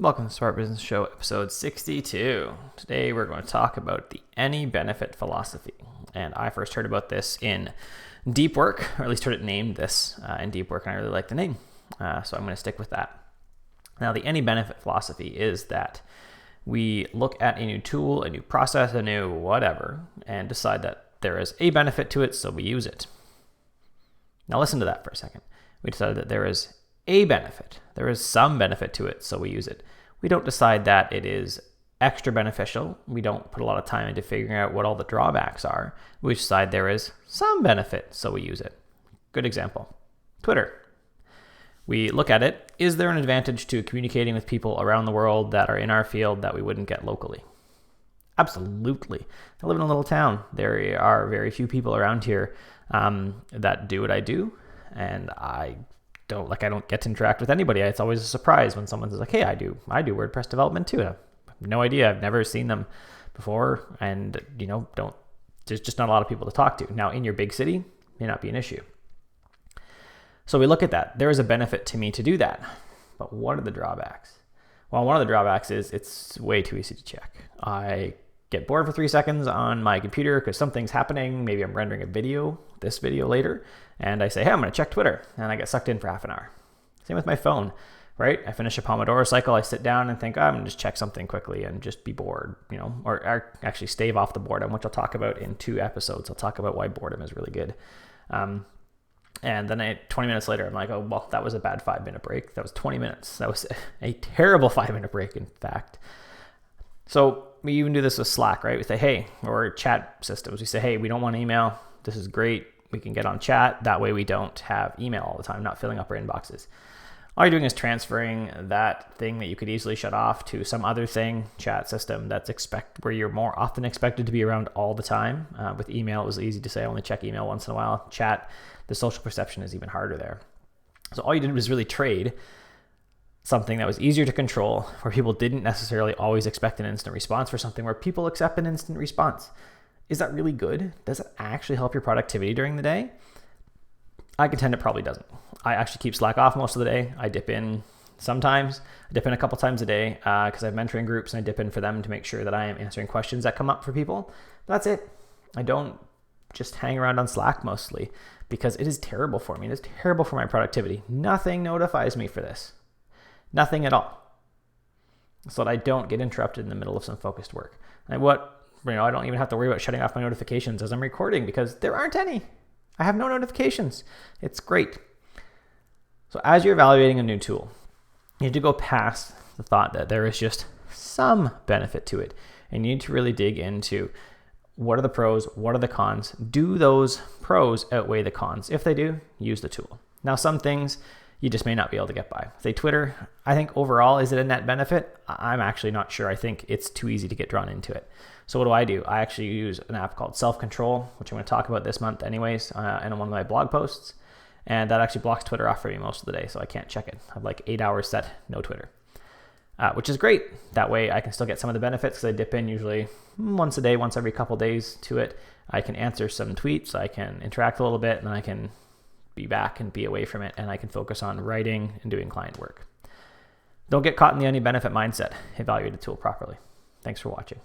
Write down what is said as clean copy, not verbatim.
Welcome to Smart Business Show, episode 62. Today we're going to talk about the any benefit philosophy. And I first heard about this in deep work, or at least heard it named this in deep work, and I really like the name. So I'm going to stick with that. Now, the any benefit philosophy is that we look at a new tool, a new process, a new whatever, and decide that there is a benefit to it, so we use it. Now listen to that for a second. We decided that there is a benefit. There is some benefit to it, so we use it. We don't decide that it is extra beneficial. We don't put a lot of time into figuring out what all the drawbacks are. We decide there is some benefit, so we use it. Good example. Twitter. We look at it. Is there an advantage to communicating with people around the world that are in our field that we wouldn't get locally? Absolutely. I live in a little town. There are very few people around here that do what I do, and I don't get to interact with anybody. It's always a surprise when someone's like, hey, I do WordPress development too. I have no idea. I've never seen them before. And, there's just not a lot of people to talk to. Now, in your big city, may not be an issue. So we look at that. There is a benefit to me to do that. But what are the drawbacks? Well, one of the drawbacks is it's way too easy to check. I get bored for 3 seconds on my computer because something's happening. Maybe I'm rendering this video later, and I say, hey, I'm going to check Twitter, and I get sucked in for half an hour. Same with my phone, right? I finish a Pomodoro cycle, I sit down and think, I'm going to just check something quickly and just be bored, or actually stave off the boredom, which I'll talk about in 2 episodes. I'll talk about why boredom is really good. And then 20 minutes later, I'm like, oh, well, that was a bad 5-minute break. That was 20 minutes. That was a terrible 5-minute break, in fact. So we even do this with Slack, right? We say, hey, or chat systems. We say, hey, we don't want email. This is great. We can get on chat. That way we don't have email all the time, not filling up our inboxes. All you're doing is transferring that thing that you could easily shut off to some other thing, chat system, where you're more often expected to be around all the time. With email, it was easy to say, I only check email once in a while. Chat, the social perception is even harder there. So all you did was really trade something that was easier to control, where people didn't necessarily always expect an instant response, for something where people accept an instant response. Is that really good? Does it actually help your productivity during the day? I contend it probably doesn't. I actually keep Slack off most of the day. I dip in sometimes. I dip in a couple times a day because I have mentoring groups, and I dip in for them to make sure that I am answering questions that come up for people. That's it. I don't just hang around on Slack mostly because it is terrible for me. It is terrible for my productivity. Nothing notifies me for this. Nothing at all. So that I don't get interrupted in the middle of some focused work. I don't even have to worry about shutting off my notifications as I'm recording because there aren't any. I have no notifications. It's great. So as you're evaluating a new tool, you need to go past the thought that there is just some benefit to it. And you need to really dig into what are the pros, what are the cons. Do those pros outweigh the cons? If they do, use the tool. Now, some things you just may not be able to get by. Say Twitter, I think overall, is it a net benefit? I'm actually not sure. I think it's too easy to get drawn into it. So what do? I actually use an app called Self-Control, which I'm going to talk about this month anyways, in one of my blog posts. And that actually blocks Twitter off for me most of the day, so I can't check it. I have like 8 hours set, no Twitter, which is great. That way I can still get some of the benefits because I dip in usually once a day, once every couple days to it. I can answer some tweets, I can interact a little bit, and then I can be back and be away from it, and I can focus on writing and doing client work. Don't get caught in the any benefit mindset. Evaluate the tool properly. Thanks for watching.